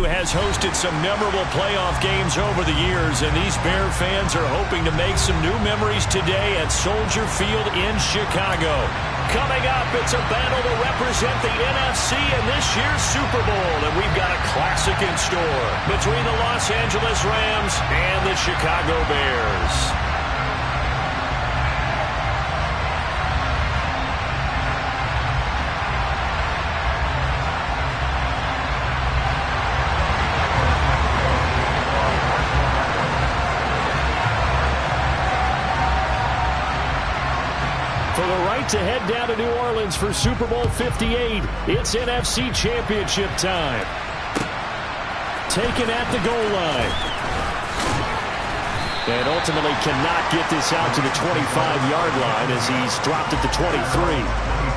has hosted some memorable playoff games over the years, and these Bear fans are hoping to make some new memories today at Soldier Field in Chicago. Coming up, it's a battle to represent the NFC in this year's Super Bowl, and we've got a classic in store between the Los Angeles Rams and the Chicago Bears. To head down to New Orleans for Super Bowl 58. It's NFC Championship time. Taken at the goal line. And ultimately cannot get this out to the 25-yard line as he's dropped at the 23.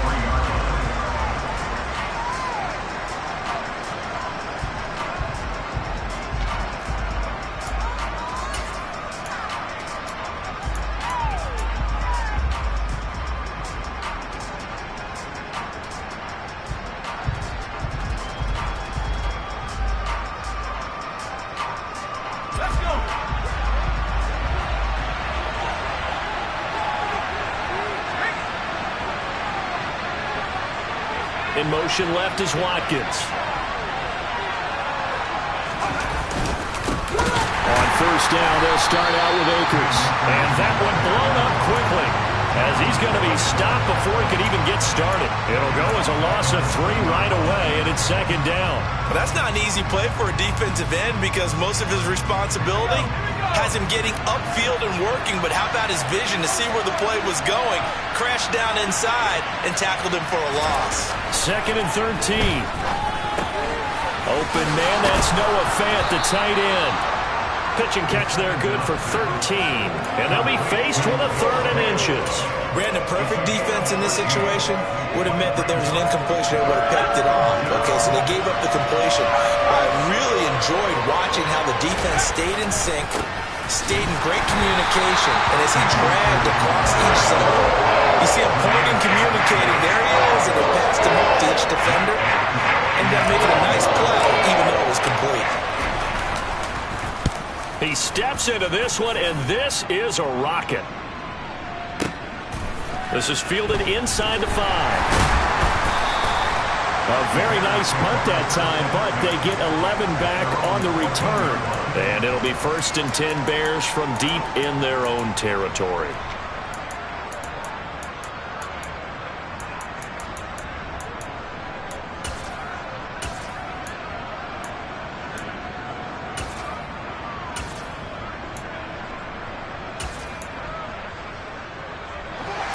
In motion left is Watkins. On first down, they'll start out with Akers. And that one blown up quickly as he's going to be stopped before he could even get started. It'll go as a loss of 3 right away, and it's second down. Well, that's not an easy play for a defensive end because most of his responsibility has him getting upfield and working, but how about his vision to see where the play was going, crashed down inside, and tackled him for a loss. Second and 13. Open man, that's Noah Fant, the tight end. Pitch and catch there good for 13. And they'll be faced with a 3rd and inches. Brandon, perfect defense in this situation would have meant that there was an incompletion. They would have picked it off. Okay, so they gave up the completion. I really enjoyed watching how the defense stayed in sync, stayed in great communication, and as he dragged across each zone, you see him pointing, communicating. There he is, and they passed him up to each defender. Ended up making a nice play, even though it was complete. He steps into this one, and this is a rocket. This is fielded inside the 5. A very nice punt that time, but they get 11 back on the return. And it'll be 1st and 10 Bears from deep in their own territory.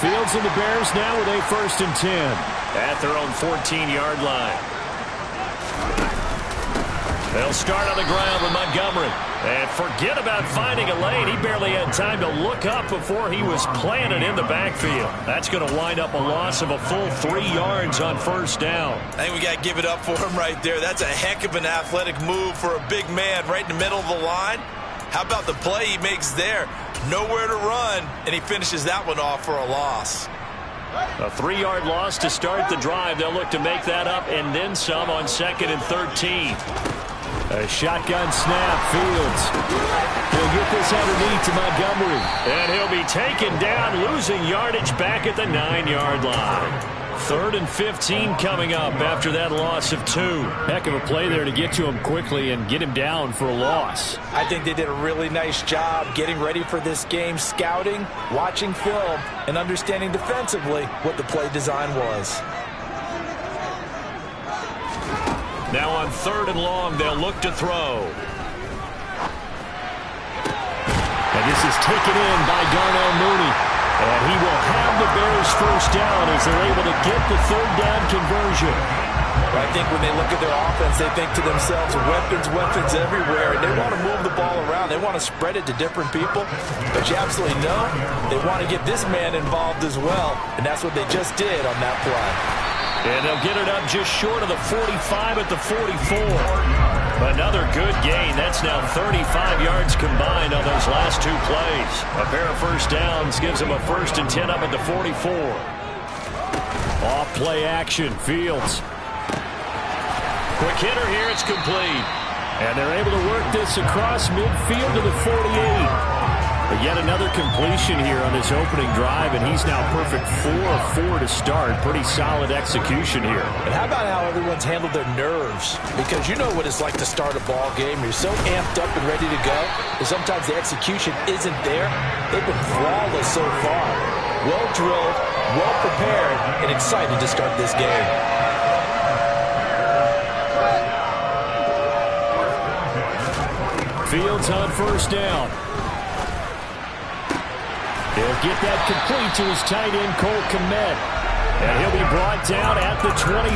Fields and the Bears now with a 1st and 10 at their own 14-yard line. They'll start on the ground with Montgomery. And forget about finding a lane. He barely had time to look up before he was planted in the backfield. That's going to wind up a loss of a full 3 yards on first down. I think we got to give it up for him right there. That's a heck of an athletic move for a big man right in the middle of the line. How about the play he makes there? Nowhere to run, and he finishes that one off for a loss. A 3-yard loss to start the drive. They'll look to make that up and then some on 2nd and 13. A shotgun snap, Fields. He'll get this underneath to Montgomery. And he'll be taken down, losing yardage back at the 9-yard line. 3rd and 15 coming up after that loss of 2. Heck of a play there to get to him quickly and get him down for a loss. I think they did a really nice job getting ready for this game, scouting, watching film, and understanding defensively what the play design was. Now on 3rd and long, they'll look to throw. And this is taken in by Darnell Mooney. And he will have the Bears first down as they're able to get the 3rd down conversion. I think when they look at their offense, they think to themselves, weapons everywhere. And they want to move the ball around. They want to spread it to different people. But you absolutely know they want to get this man involved as well. And that's what they just did on that play. And they'll get it up just short of the 45 at the 44. Another good gain. That's now 35 yards combined on those last 2 plays. A pair of first downs gives them a 1st and 10 up at the 44. Off play action, Fields. Quick hitter here, it's complete. And they're able to work this across midfield to the 48. But yet another completion here on this opening drive, and he's now perfect 4 of 4 to start. Pretty solid execution here. And how about how everyone's handled their nerves? Because you know what it's like to start a ball game. You're so amped up and ready to go, and sometimes the execution isn't there. They've been flawless so far. Well drilled, well prepared, and excited to start this game. Fields on first down. He'll get that complete to his tight end, Cole Kmet. And he'll be brought down at the 27.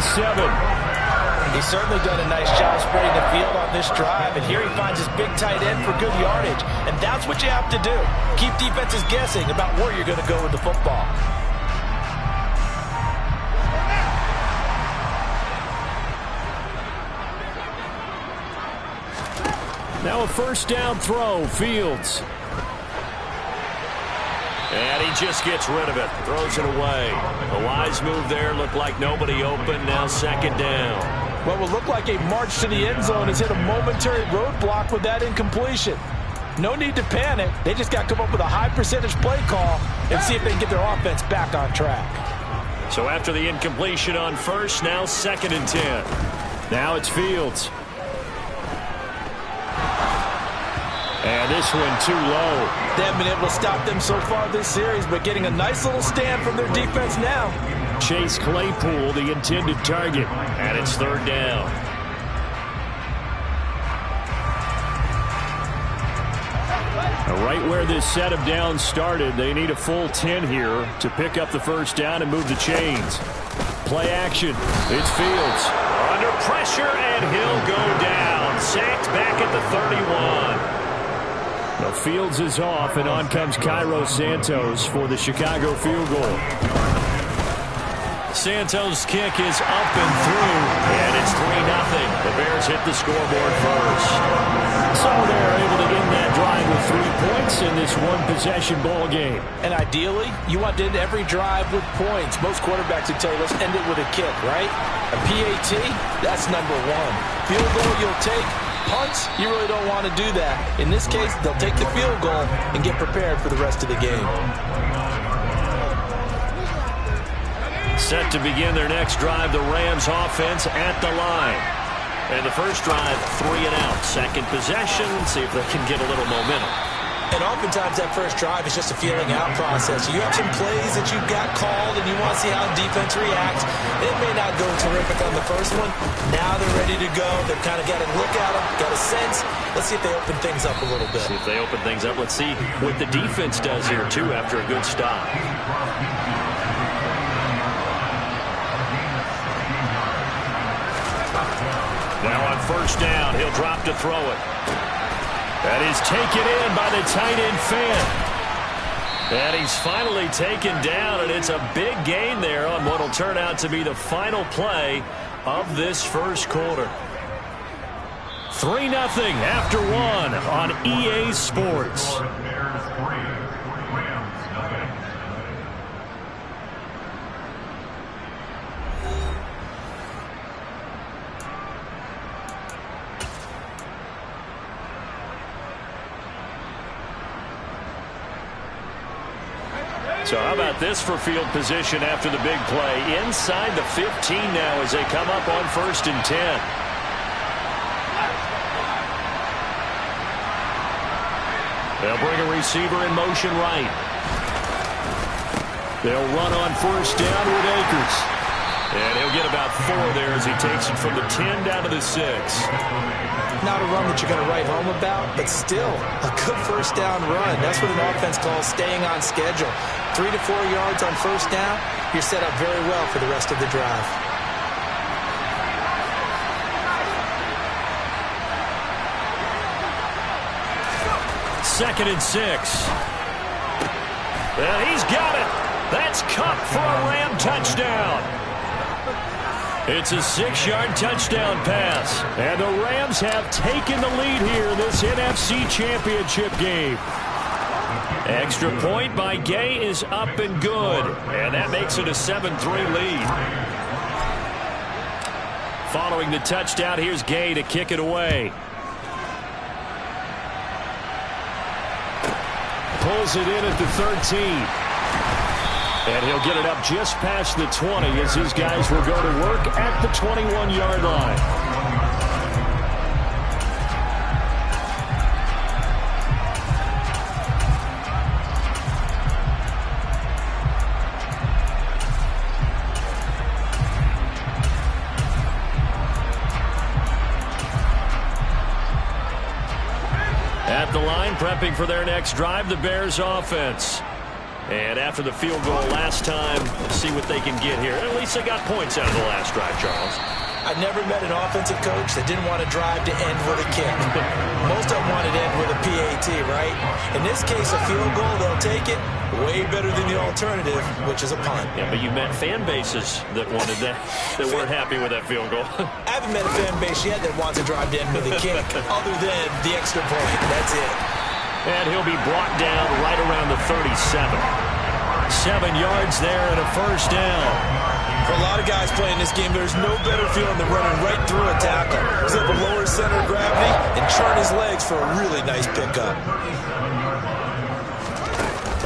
He's certainly done a nice job spreading the field on this drive. And here he finds his big tight end for good yardage. And that's what you have to do. Keep defenses guessing about where you're going to go with the football. Now a first down throw, Fields. And he just gets rid of it, throws it away. A wise move there, looked like nobody open, now second down. What will look like a march to the end zone has hit a momentary roadblock with that incompletion. No need to panic. They just got to come up with a high percentage play call and see if they can get their offense back on track. So after the incompletion on first, now second and 10. Now it's Fields. And this one too low. They haven't been able to stop them so far this series, but getting a nice little stand from their defense now. Chase Claypool, the intended target. And it's third down. Now right where this set of downs started, they need a full 10 here to pick up the first down and move the chains. Play action. It's Fields. Under pressure, and he'll go down. Sacked back at the 31. Now Fields is off, and on comes Cairo Santos for the Chicago field goal. Santos' kick is up and through, and it's 3-0. The Bears hit the scoreboard first. So they're able to end that drive with 3 points in this one-possession ball game. And ideally, you want to end every drive with points. Most quarterbacks would tell you, let's end it with a kick, right? A PAT, that's number one. Field goal you'll take. Punts, you really don't want to do that. In this case, they'll take the field goal and get prepared for the rest of the game. Set to begin their next drive, the Rams offense at the line. And the first drive, 3 and out. Second possession, see if they can get a little momentum. And oftentimes that first drive is just a feeling out process. You have some plays that you've got called and you want to see how the defense reacts. It may not go terrific on the first one. Now they're ready to go. They've kind of got a look at them, got a sense. Let's see if they open things up a little bit. See if they open things up. Let's see what the defense does here, too, after a good stop. Now on first down, he'll drop to throw it. That is taken in by the tight end Fant. And he's finally taken down, and it's a big gain there on what will turn out to be the final play of this first quarter. 3-0 after 1 on EA Sports. So how about this for field position after the big play? Inside the 15 now as they come up on first and 10. They'll bring a receiver in motion right. They'll run on first down with Akers. And he'll get about 4 there as he takes it from the 10 down to the 6. Not a run that you're going to write home about, but still a good first down run. That's what an offense calls staying on schedule. 3 to 4 yards on first down, you're set up very well for the rest of the drive. Second and 6. And he's got it. That's Kupp for a Ram touchdown. It's a 6-yard touchdown pass. And the Rams have taken the lead here in this NFC Championship game. Extra point by Gay is up and good. And that makes it a 7-3 lead. Following the touchdown, here's Gay to kick it away. pulls it in at the 13. And he'll get it up just past the 20 as his guys will go to work at the 21-yard line. At the line, prepping for their next drive, the Bears offense. And after the field goal last time, see what they can get here. At least they got points out of the last drive, Charles. I've never met an offensive coach that didn't want to drive to end with a kick. Most of them wanted to end with a PAT, right? In this case, a field goal, they'll take it. Way better than the alternative, which is a punt. Yeah, but you met fan bases that wanted that, that weren't happy with that field goal. I haven't met a fan base yet that wants to drive to end with a kick, other than the extra point. That's it. And he'll be brought down right around the 37. 7 yards there and a first down. For a lot of guys playing this game, there's no better feeling than running right through a tackle. He's able to lower center of gravity and churn his legs for a really nice pickup.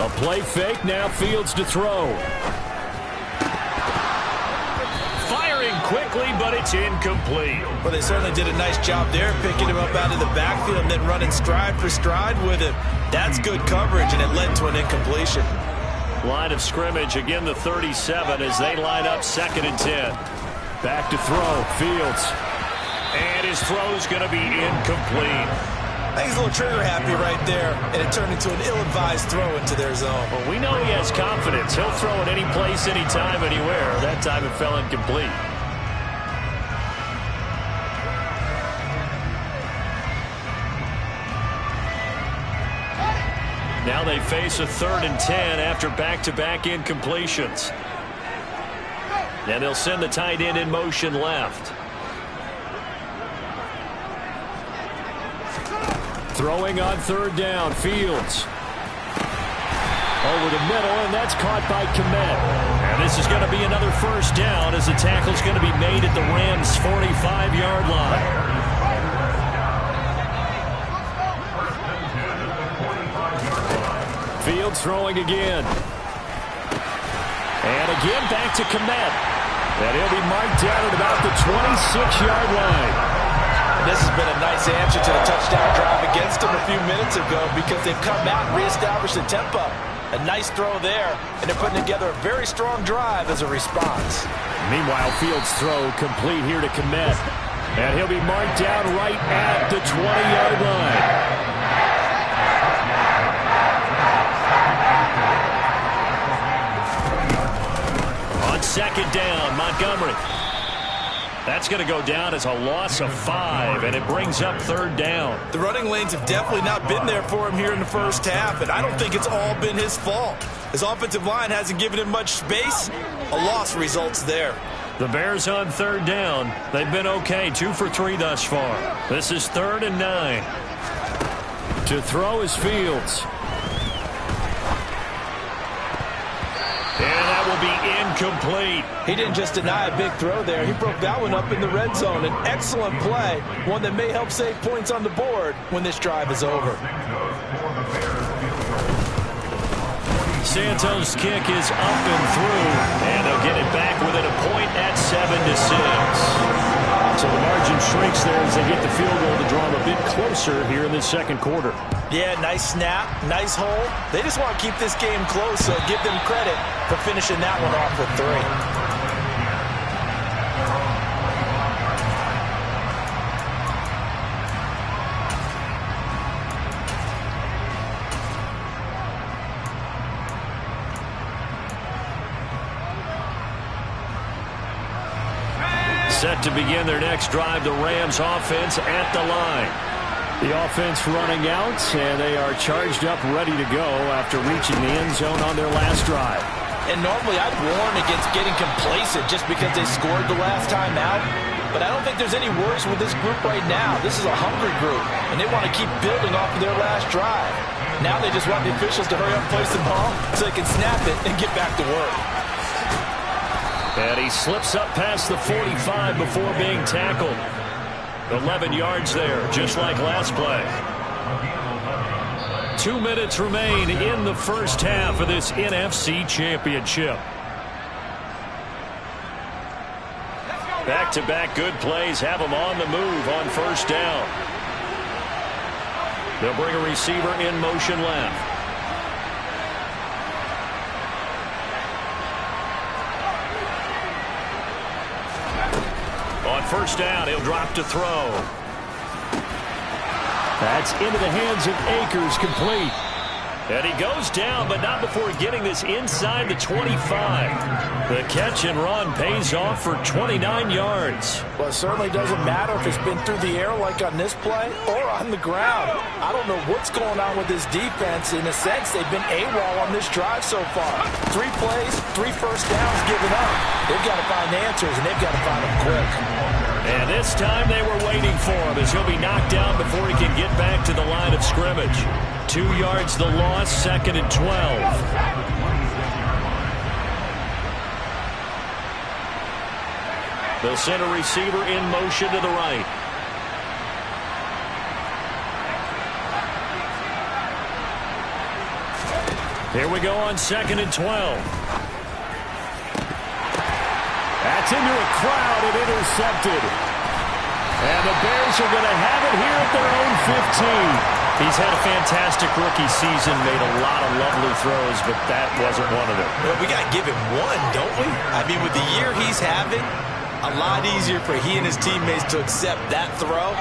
A play fake, now Fields to throw. Firing quickly, but it's incomplete. Well, they certainly did a nice job there, picking him up out of the backfield and then running stride for stride with him. That's good coverage, and it led to an incompletion. Line of scrimmage, again the 37 as they line up 2nd and 10. Back to throw, Fields. And his throw's going to be incomplete. I think he's a little trigger happy right there, and it turned into an ill-advised throw into their zone. Well, we know he has confidence. He'll throw it any place, anytime, anywhere. That time it fell incomplete. Now they face a 3rd and 10 after back-to-back incompletions. And they'll send the tight end in motion left. Throwing on 3rd down, Fields. Over the middle, and that's caught by Kmet. And this is going to be another first down as the tackle's going to be made at the Rams' 45-yard line. Fields throwing again. And again back to Kmet. And he'll be marked down at about the 26-yard line. And this has been a nice answer to the touchdown drive against them a few minutes ago because they've come out and reestablished the tempo. A nice throw there, and they're putting together a very strong drive as a response. Meanwhile, Fields' throw complete here to Kmet. And he'll be marked down right at the 20-yard line. On 2nd down, Montgomery. That's going to go down as a loss of 5, and it brings up 3rd down. The running lanes have definitely not been there for him here in the first half, and I don't think it's all been his fault. His offensive line hasn't given him much space. A loss results there. The Bears on 3rd down. They've been okay, 2 for 3 thus far. This is 3rd and 9. To throw is Fields. And that will be incomplete. He didn't just deny a big throw there. He broke that one up in the red zone. An excellent play, one that may help save points on the board when this drive is over. Santos' kick is up and through, and they'll get it back within a point at 7-6. So the margin shrinks there as they get the field goal to draw them a bit closer here in the 2nd quarter. Yeah, nice snap, nice hold. They just want to keep this game close, so give them credit for finishing that one off with 3. Set to begin their next drive, the Rams offense at the line. The offense running out, and they are charged up, ready to go after reaching the end zone on their last drive. And normally I'd warn against getting complacent just because they scored the last time out. But I don't think there's any worries with this group right now. This is a hungry group, and they want to keep building off of their last drive. Now they just want the officials to hurry up and place the ball so they can snap it and get back to work. And he slips up past the 45 before being tackled. 11 yards there, just like last play. 2 minutes remain in the first half of this NFC Championship. Back-to-back good plays have them on the move on first down. They'll bring a receiver in motion left. On first down, he'll drop to throw. That's into the hands of Akers, complete. And he goes down, but not before getting this inside the 25. The catch and run pays off for 29 yards. Well, it certainly doesn't matter if it's been through the air like on this play or on the ground. I don't know what's going on with this defense. In a sense, they've been AWOL on this drive so far. 3 plays, 3 first downs given up. They've got to find answers, and they've got to find them quick. And this time they were waiting for him as he'll be knocked down before he can get back to the line of scrimmage. 2 yards the loss, 2nd and 12. They'll send a receiver in motion to the right. Here we go on 2nd and 12. That's into a crowd and intercepted. And the Bears are going to have it here at their own 15. He's had a fantastic rookie season, made a lot of lovely throws, but that wasn't one of them. Well, we got to give him one, don't we? I mean, with the year he's having, a lot easier for he and his teammates to accept that throw,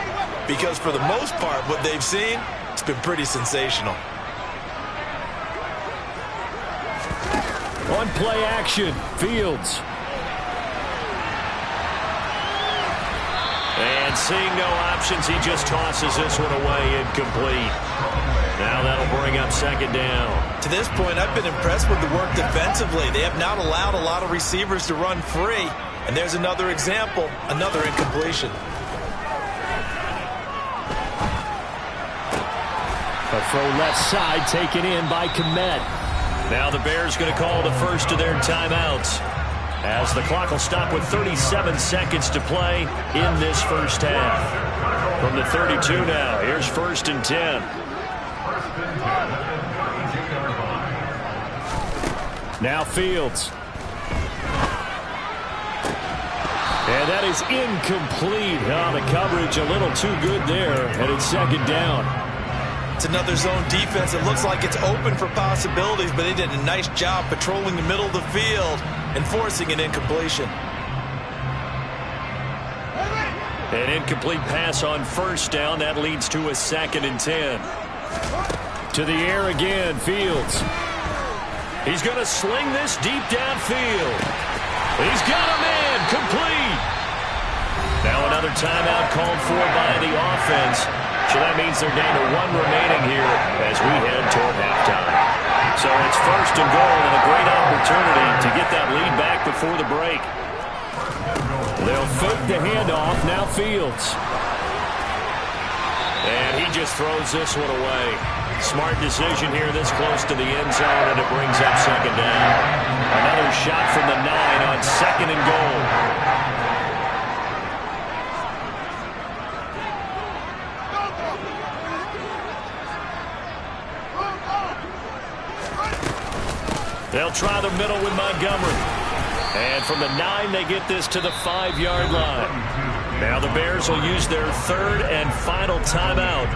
because for the most part, what they've seen, it's been pretty sensational. On play action, Fields. And seeing no options, he just tosses this one away, incomplete. Now that'll bring up 2nd down. To this point, I've been impressed with the work defensively. They have not allowed a lot of receivers to run free. And there's another example, another incompletion. A throw left side taken in by Kmet. Now the Bears going to call the first of their timeouts, as the clock will stop with 37 seconds to play in this first half. From the 32 now, here's 1st and 10. Now Fields. And that is incomplete. Oh, the coverage a little too good there, and it's 2nd down. It's another zone defense. It looks like it's open for possibilities, but they did a nice job patrolling the middle of the field and forcing an incompletion. An incomplete pass on first down. That leads to a 2nd and 10. To the air again, Fields. He's going to sling this deep downfield. He's got a man, complete. Now another timeout called for by the offense. So that means they're down to 1 remaining here as we head toward halftime. So it's 1st and goal and a great opportunity to get that lead back before the break. They'll fake the handoff. Now Fields. And he just throws this one away. Smart decision here this close to the end zone, and it brings up 2nd down. Another shot from the 9 on 2nd and goal. They'll try the middle with Montgomery. And from the 9, they get this to the 5-yard line. Now the Bears will use their 3rd and final timeout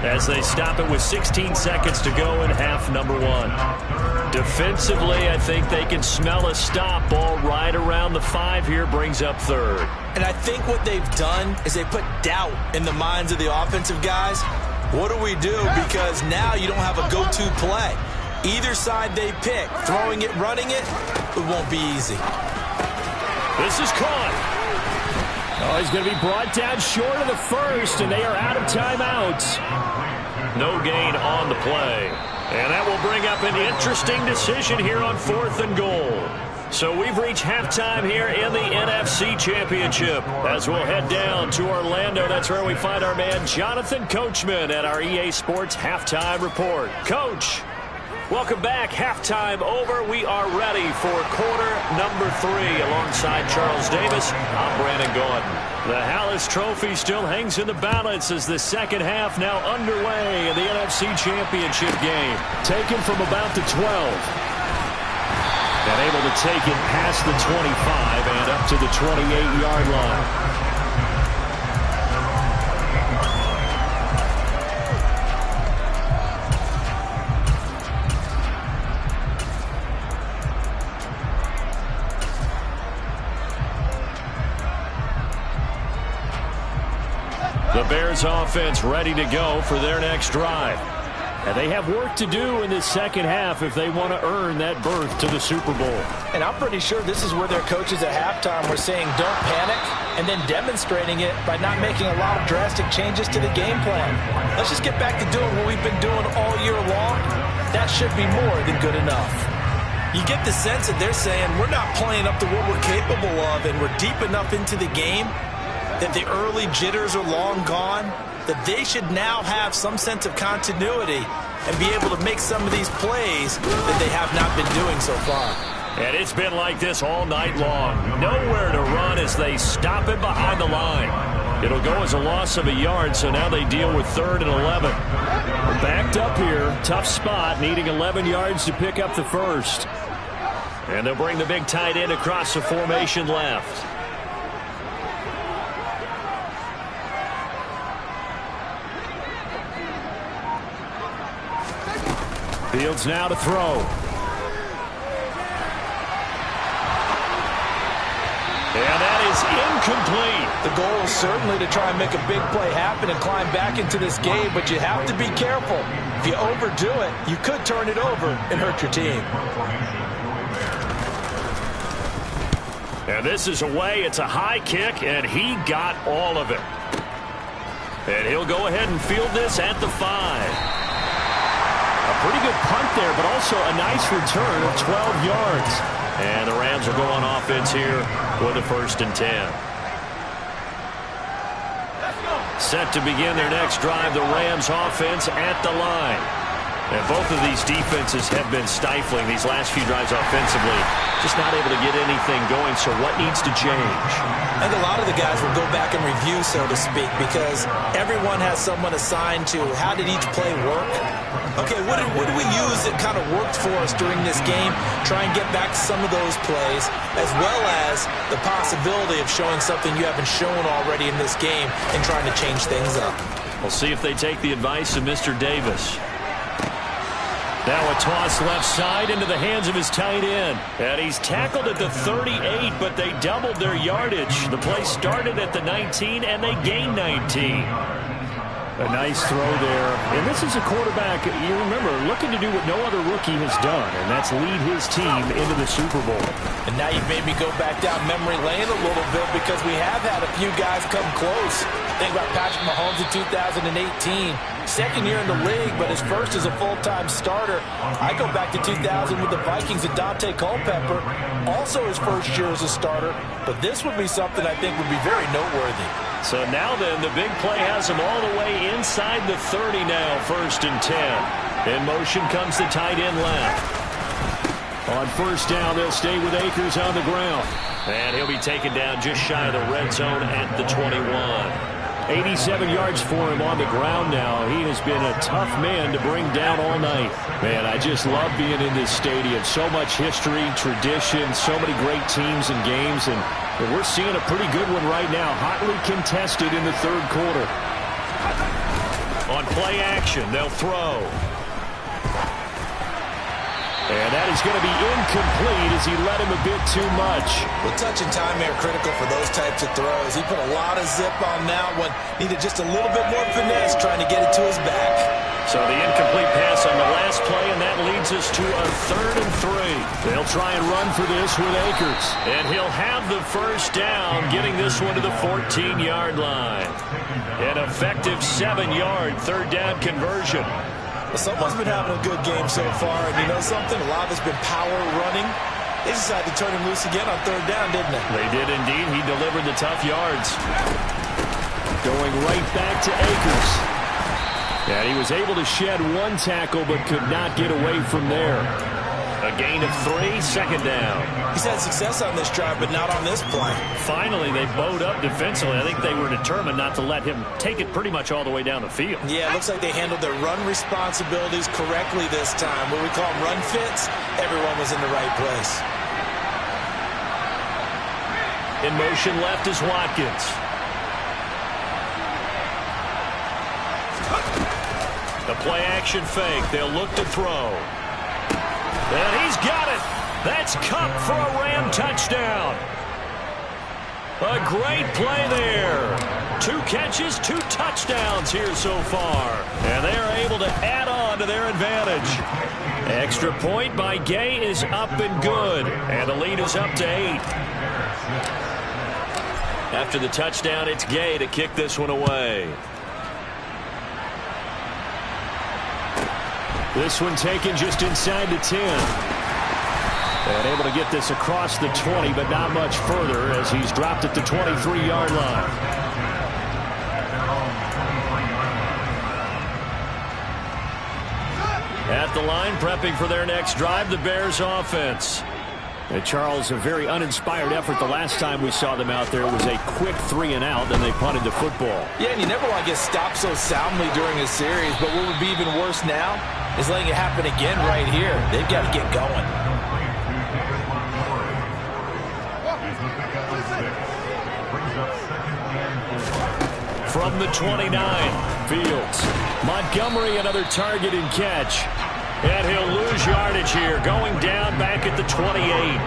as they stop it with 16 seconds to go in half number 1. Defensively, I think they can smell a stop. Ball right around the 5 here, brings up 3rd. And I think what they've done is they put doubt in the minds of the offensive guys. What do we do? Because now you don't have a go-to play. Either side they pick, throwing it, running it, it won't be easy. This is caught. Oh, he's going to be brought down short of the 1st, and they are out of timeouts. No gain on the play. And that will bring up an interesting decision here on 4th and goal. So we've reached halftime here in the NFC Championship. As we'll head down to Orlando, that's where we find our man Jonathan Coachman at our EA Sports Halftime Report. Coach, welcome back. Halftime over. We are ready for quarter number 3. Alongside Charles Davis, I'm Brandon Gaudin. The Hallis Trophy still hangs in the balance as the second half now underway in the NFC Championship game. Taken from about the 12. And able to take it past the 25 and up to the 28-yard line. The Bears offense ready to go for their next drive. And they have work to do in this second half if they want to earn that berth to the Super Bowl. And I'm pretty sure this is where their coaches at halftime were saying don't panic, and then demonstrating it by not making a lot of drastic changes to the game plan. Let's just get back to doing what we've been doing all year long. That should be more than good enough. You get the sense that they're saying we're not playing up to what we're capable of, and we're deep enough into the game that the early jitters are long gone, that they should now have some sense of continuity and be able to make some of these plays that they have not been doing so far. And it's been like this all night long. Nowhere to run as they stop it behind the line. It'll go as a loss of a yard, so now they deal with 3rd and 11. Backed up here, tough spot, needing 11 yards to pick up the first. And they'll bring the big tight end across the formation left. Fields now to throw. And that is incomplete. The goal is certainly to try and make a big play happen and climb back into this game, but you have to be careful. If you overdo it, you could turn it over and hurt your team. And this is away. It's a high kick, and he got all of it. And he'll go ahead and field this at the 5. A pretty good punt there, but also a nice return of 12 yards. And the Rams will go on offense here with a 1st and 10. Set to begin their next drive, the Rams offense at the line. And both of these defenses have been stifling these last few drives offensively. Just not able to get anything going, so what needs to change? I think a lot of the guys will go back and review, so to speak, because everyone has someone assigned to how did each play work. Okay, what did we use that kind of worked for us during this game? Try and get back to some of those plays, as well as the possibility of showing something you haven't shown already in this game and trying to change things up. We'll see if they take the advice of Mr. Davis. Now a toss left side into the hands of his tight end. And he's tackled at the 38, but they doubled their yardage. The play started at the 19, and they gained 19. A nice throw there. And this is a quarterback, you remember, looking to do what no other rookie has done, and that's lead his team into the Super Bowl. And now you've made me go back down memory lane a little bit because we have had a few guys come close. Think about Patrick Mahomes in 2018. Second year in the league, but his first as a full-time starter. I go back to 2000 with the Vikings and Dante Culpepper. Also his first year as a starter. But this would be something I think would be very noteworthy. So now then, the big play has him all the way inside the 30 now, 1st and 10. In motion comes the tight end left. On 1st down, they'll stay with Akers on the ground. And he'll be taken down just shy of the red zone at the 21. 87 yards for him on the ground now. He has been a tough man to bring down all night. Man, I just love being in this stadium. So much history, tradition, so many great teams and games, and we're seeing a pretty good one right now, hotly contested in the 3rd quarter. On play action, they'll throw. And that is going to be incomplete as he led him a bit too much. Well, touch and time are critical for those types of throws. He put a lot of zip on that one. Needed just a little bit more finesse trying to get it to his back. So the incomplete pass on the last play, and that leads us to a 3rd and 3. They'll try and run for this with Akers. And he'll have the 1st down, getting this one to the 14-yard line. An effective 7-yard 3rd down conversion. Someone's been having a good game so far, and you know something? A lot of it's been power running. They decided to turn him loose again on 3rd down, didn't they? They did indeed. He delivered the tough yards. Going right back to Akers. And he was able to shed one tackle, but could not get away from there. A gain of 3, second down. He's had success on this drive, but not on this play. Finally, they bowed up defensively. I think they were determined not to let him take it pretty much all the way down the field. Yeah, it looks like they handled their run responsibilities correctly this time. What we call them run fits, everyone was in the right place. In motion left is Watkins. The play-action fake. They'll look to throw. And he's got it. That's Kupp for a Ram touchdown. A great play there. 2 catches, 2 touchdowns here so far. And they are able to add on to their advantage. Extra point by Gay is up and good. And the lead is up to 8. After the touchdown, it's Gay to kick this one away. This one taken just inside the 10. And able to get this across the 20, but not much further as he's dropped at the 23-yard line. At the line, prepping for their next drive, the Bears offense. And Charles, a very uninspired effort the last time we saw them out there. It was a quick 3-and-out, then they punted the football. Yeah, and you never want to get stopped so soundly during a series, but what would be even worse now is letting it happen again right here. They've got to get going. From the 29, Fields. Montgomery, another target and catch. And he'll lose yardage here, going down back at the 28.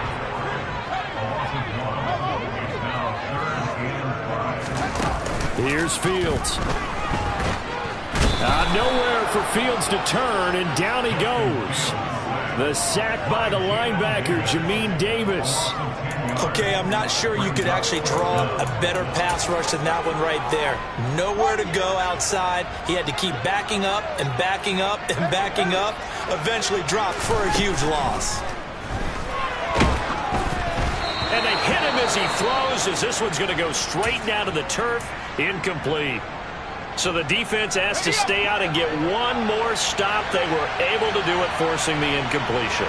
Here's Fields. Nowhere for Fields to turn, and down he goes. The sack by the linebacker, Jamin Davis. Okay, I'm not sure you could actually draw a better pass rush than that one right there. Nowhere to go outside. He had to keep backing up and backing up and backing up. Eventually dropped for a huge loss. And they hit him as he throws, as this one's going to go straight down to the turf. Incomplete. So the defense asked to stay out and get one more stop. They were able to do it, forcing the incompletion.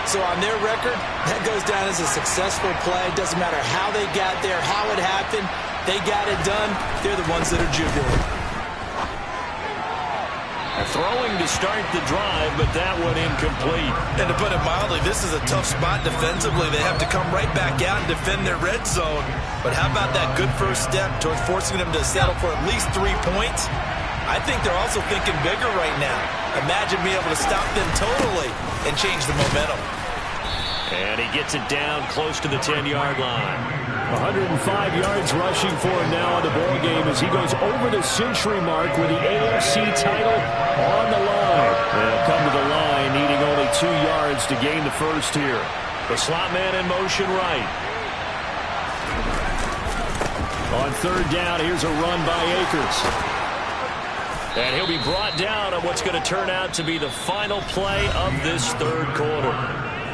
So on their record, that goes down as a successful play. Doesn't matter how they got there, how it happened. They got it done. They're the ones that are jubilant. Throwing to start the drive, but that one incomplete. And to put it mildly, this is a tough spot defensively. They have to come right back out and defend their red zone. But how about that good first step towards forcing them to settle for at least 3 points? I think they're also thinking bigger right now. Imagine being able to stop them totally and change the momentum. And he gets it down close to the 10-yard line. 105 yards rushing for him now on the ball game as he goes over the century mark with the AFC title on the line. They'll come to the line needing only 2 yards to gain the first here. The slot man in motion right. On 3rd down, here's a run by Akers. And he'll be brought down on what's going to turn out to be the final play of this 3rd quarter.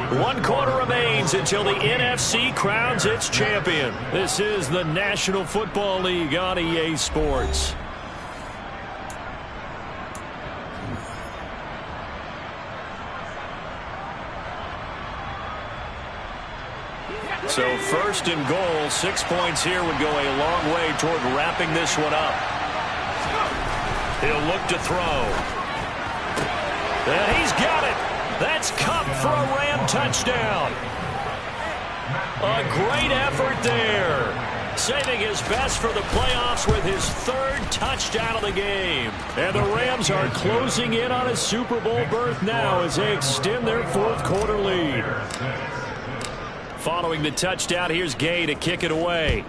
1 quarter remains until the NFC crowns its champion. This is the National Football League on EA Sports. So 1st and goal, 6 points here would go a long way toward wrapping this one up. He'll look to throw. And he's got it. That's Kupp for a Ram touchdown. A great effort there. Saving his best for the playoffs with his 3rd touchdown of the game. And the Rams are closing in on a Super Bowl berth now as they extend their 4th quarter lead. Following the touchdown, here's Gay to kick it away.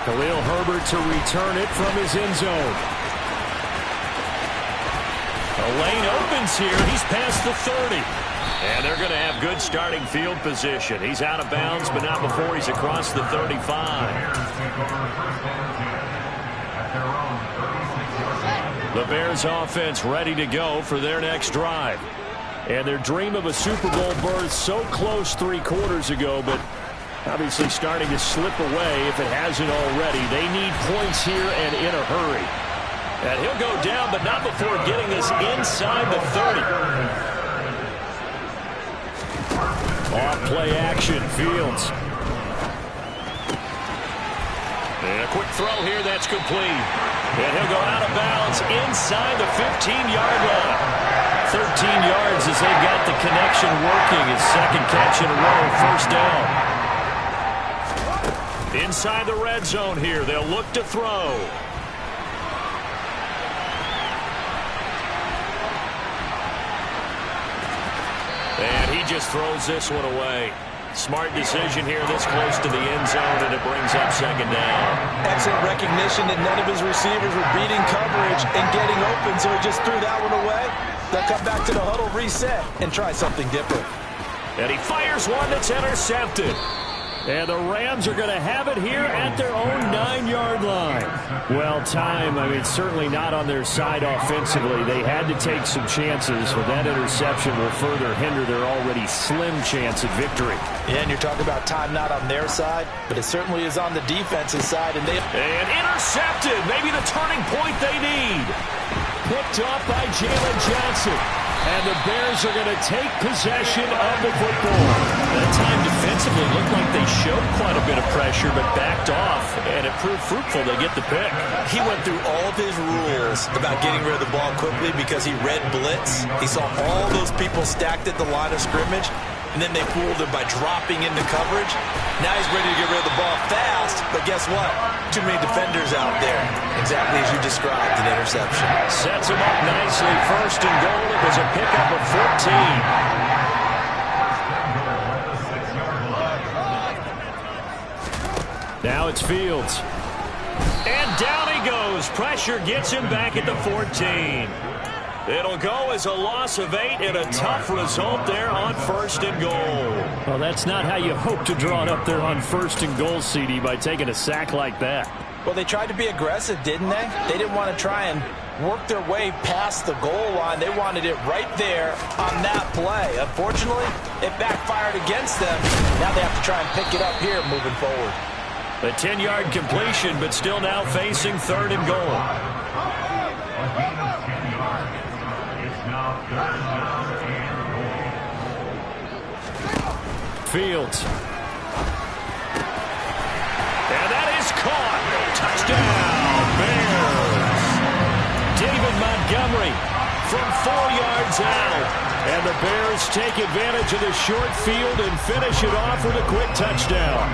Khalil Herbert to return it from his end zone. The lane opens here. He's past the 30. And they're going to have good starting field position. He's out of bounds, but not before he's across the 35. The Bears offense ready to go for their next drive. And their dream of a Super Bowl berth so close 3 quarters ago, but obviously starting to slip away if it hasn't already. They need points here and in a hurry. And he'll go down, but not before getting this inside the 30. Off play action, Fields. And a quick throw here, that's complete. And he'll go out of bounds inside the 15-yard line. 13 yards as they've got the connection working. His second catch in a row, first down. Inside the red zone here, they'll look to throw. And he just throws this one away. Smart decision here this close to the end zone, and it brings up second down. Excellent recognition that none of his receivers were beating coverage and getting open, so he just threw that one away. They'll come back to the huddle, reset, and try something different. And he fires one that's intercepted. And the Rams are going to have it here at their own 9-yard line. Well, time, certainly not on their side offensively. They had to take some chances, but that interception will further hinder their already slim chance at victory. Yeah, and you're talking about time not on their side, but it certainly is on the defensive side. And intercepted, maybe the turning point they need. Picked off by Jalen Johnson. And the Bears are going to take possession of the football. That time defensively looked like they showed quite a bit of pressure, but backed off, and it proved fruitful. They get the pick. He went through all of his rules about getting rid of the ball quickly because he read blitz. He saw all those people stacked at the line of scrimmage, and then they fooled him by dropping into coverage. Now he's ready to get rid of the ball fast, but guess what? Too many defenders out there. Exactly as you described, an interception. Sets him up nicely. First and goal. It was a pickup of 14. Now it's Fields. And down he goes. Pressure gets him back at the 14. It'll go as a loss of 8 and a tough result there on first and goal. Well, that's not how you hope to draw it up there on first and goal, CD, by taking a sack like that. Well, they tried to be aggressive, didn't they? They didn't want to try and work their way past the goal line. They wanted it right there on that play. Unfortunately, it backfired against them. Now they have to try and pick it up here moving forward. A 10-yard completion, but still now facing third and goal. Fields. And that is caught. Touchdown, Bears. David Montgomery from 4 yards out. And the Bears take advantage of the short field and finish it off with a quick touchdown.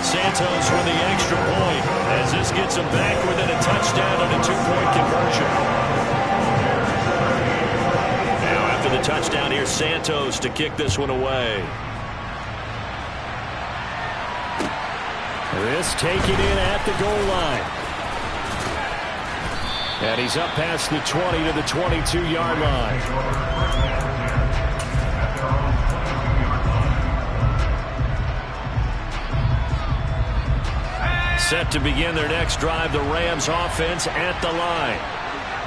Santos with the extra point as this gets him back within a touchdown on a 2-point conversion. Now after the touchdown, here's Santos to kick this one away. This taken in at the goal line. And he's up past the 20 to the 22-yard line. Set to begin their next drive, the Rams offense at the line.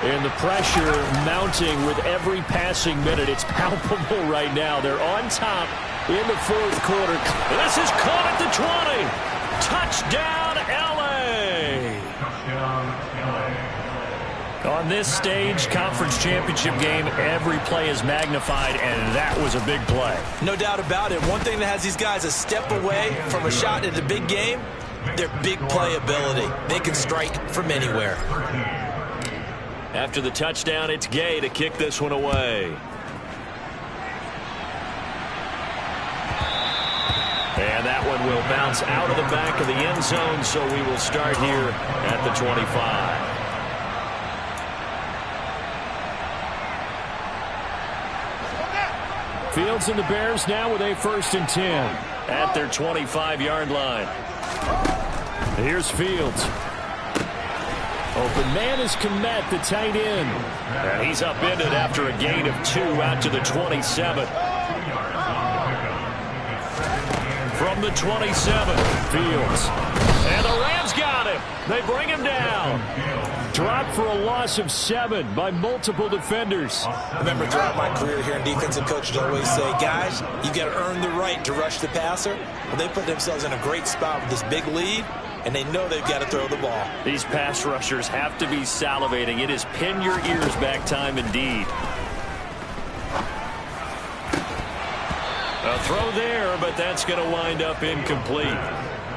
And the pressure mounting with every passing minute. It's palpable right now. They're on top in the fourth quarter. This is caught at the 20. Touchdown, L.A. On this stage, conference championship game, every play is magnified, and that was a big play. No doubt about it. One thing that has these guys a step away from a shot at a big game, their big play ability. They can strike from anywhere. After the touchdown, it's Gay to kick this one away. And that one will bounce out of the back of the end zone, so we will start here at the 25. Fields and the Bears now with a 1st and 10 at their 25-yard line. Here's Fields. Open man is Kmet, the tight end. And he's upended after a gain of 2 out to the 27. From the 27, Fields. And the Rams got him. They bring him down. Dropped for a loss of 7 by multiple defenders. Remember, throughout my career here in defensive coaches always say, guys, you got to earn the right to rush the passer. Well, they put themselves in a great spot with this big lead, and they know they've got to throw the ball. These pass rushers have to be salivating. It is pin your ears back time indeed. A throw there, but that's going to wind up incomplete.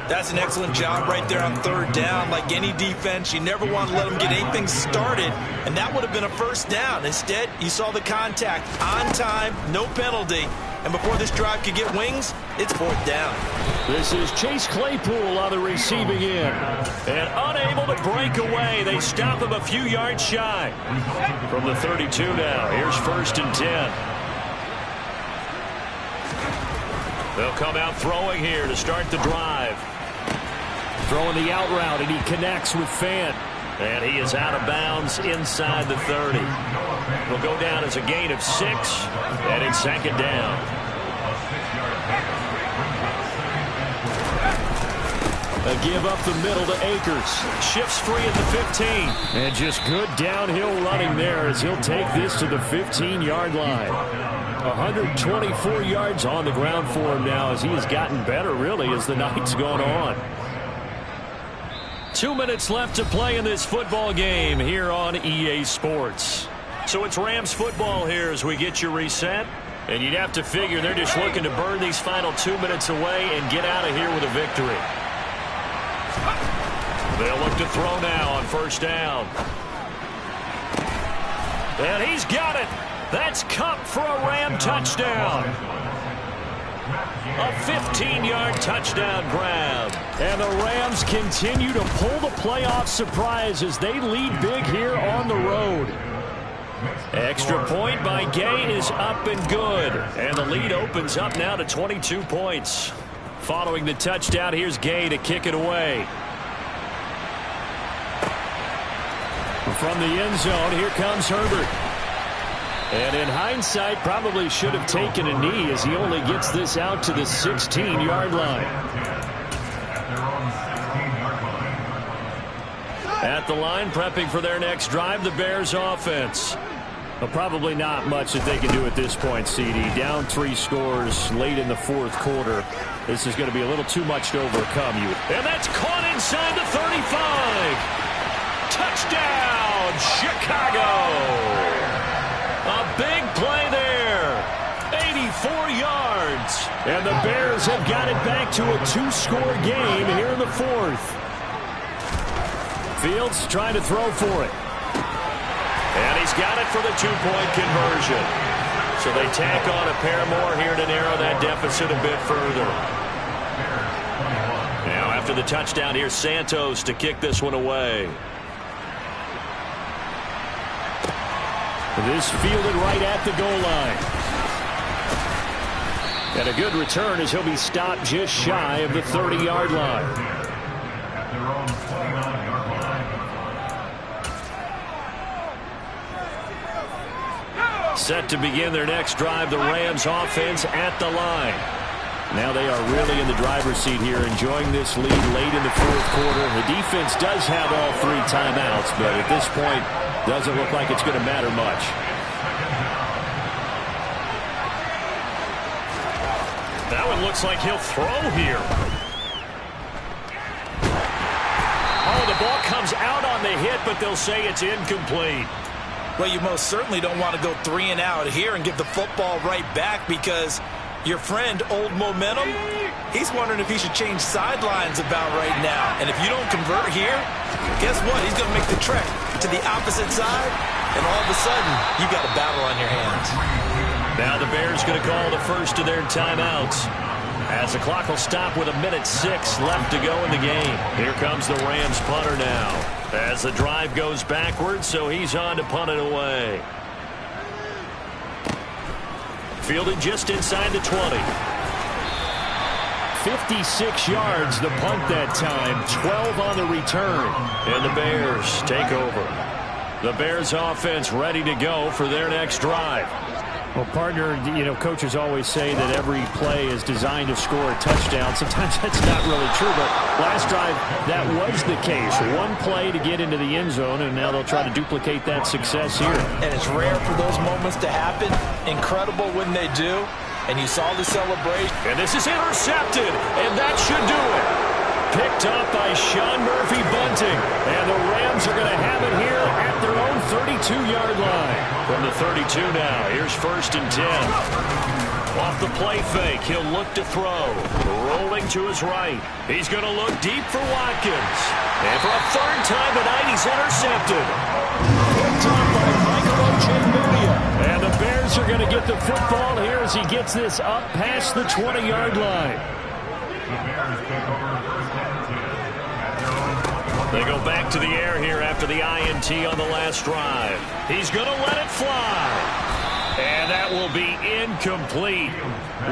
That's an excellent job right there on third down. Like any defense, you never want to let them get anything started, and that would have been a first down. Instead, you saw the contact on time, no penalty, and before this drive could get wings, it's fourth down. This is Chase Claypool on the receiving end, and unable to break away. They stop him a few yards shy. From the 32 now, here's 1st and 10. They'll come out throwing here to start the drive. Throwing the out route, and he connects with Fant. And he is out of bounds inside the 30. Will go down as a gain of 6, and it's 2nd down. A give up the middle to Akers. Shifts free at the 15. And just good downhill running there as he'll take this to the 15-yard line. 124 yards on the ground for him now as he has gotten better, really, as the night's gone on. 2 minutes left to play in this football game here on EA Sports. So it's Rams football here as we get you reset. And you'd have to figure they're just looking to burn these final 2 minutes away and get out of here with a victory. They'll look to throw now on 1st down. And he's got it. That's Kupp for a Ram touchdown. A 15-yard touchdown grab. And the Rams continue to pull the playoff surprise as they lead big here on the road. Extra point by Gay is up and good. And the lead opens up now to 22 points. Following the touchdown, here's Gay to kick it away. From the end zone, here comes Herbert. And in hindsight, probably should have taken a knee as he only gets this out to the 16-yard line. At the line, prepping for their next drive, the Bears offense. Well, probably not much that they can do at this point, CD. Down 3 scores late in the 4th quarter. This is going to be a little too much to overcome you. And that's caught inside the 35. Touchdown, Chicago. A big play there. 84 yards. And the Bears have got it back to a 2-score game here in the 4th. Fields trying to throw for it. And he's got it for the 2-point conversion. So they tack on a pair more here to narrow that deficit a bit further. Now after the touchdown, here's Santos to kick this one away. This fielded right at the goal line. And a good return as he'll be stopped just shy of the 30-yard line. Set to begin their next drive, the Rams offense at the line. Now they are really in the driver's seat here, enjoying this lead late in the 4th quarter. The defense does have all 3 timeouts, but at this point, doesn't look like it's going to matter much. That one looks like he'll throw here. Oh, the ball comes out on the hit, but they'll say it's incomplete. Well, you most certainly don't want to go 3 and out here and give the football right back because your friend, Old Momentum, he's wondering if he should change sidelines about right now. And if you don't convert here, guess what? He's going to make the trek to the opposite side, and all of a sudden, you got a battle on your hands. Now the Bears going to call the first of their timeouts. As the clock will stop with 1:06 left to go in the game. Here comes the Rams punter now. As the drive goes backwards, so he's on to punt it away. Fielded just inside the 20. 56 yards the punt that time. 12 on the return. And the Bears take over. The Bears offense ready to go for their next drive. Well, partner, coaches always say that every play is designed to score a touchdown. Sometimes that's not really true, but last drive, that was the case. One play to get into the end zone, and now they'll try to duplicate that success here. And it's rare for those moments to happen. Incredible when they do. And you saw the celebration. And this is intercepted, and that should do it. Picked up by Sean Murphy-Bunting. And the Rams are going to have it here at their own 32-yard line. From the 32 now, here's 1st and 10. Off the play fake, he'll look to throw. Rolling to his right. He's going to look deep for Watkins. And for a 3rd time tonight, he's intercepted. Picked up by Michael Ojemudia. And the Bears are going to get the football here as he gets this up past the 20-yard line. They go back to the air here after the INT on the last drive. He's going to let it fly. And that will be incomplete.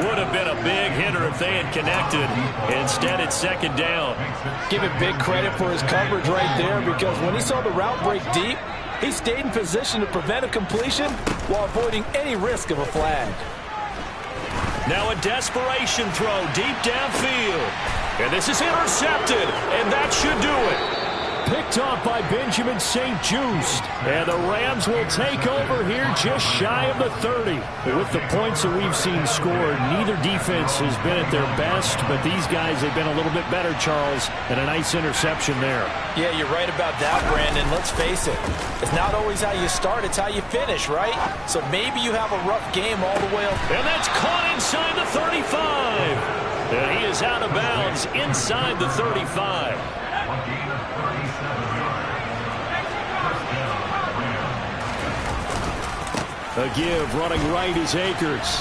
Would have been a big hitter if they had connected. Instead, it's 2nd down. Give it big credit for his coverage right there, because when he saw the route break deep, he stayed in position to prevent a completion while avoiding any risk of a flag. Now a desperation throw deep downfield. And this is intercepted, and that should do it. Picked off by Benjamin St-Juste. And the Rams will take over here just shy of the 30. With the points that we've seen scored, neither defense has been at their best, but these guys have been a little bit better, Charles, and a nice interception there. Yeah, you're right about that, Brandon. Let's face it. It's not always how you start, it's how you finish, right? So maybe you have a rough game all the way up. And that's caught inside the 35. And he is out of bounds inside the 35. A give, running right is Akers.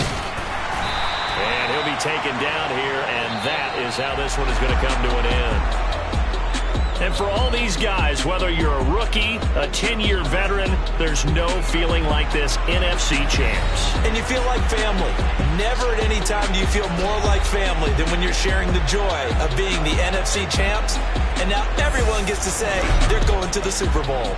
And he'll be taken down here, and that is how this one is going to come to an end. And for all these guys, whether you're a rookie, a 10-year veteran, there's no feeling like this NFC champs. And you feel like family. Never at any time do you feel more like family than when you're sharing the joy of being the NFC champs. And now everyone gets to say they're going to the Super Bowl.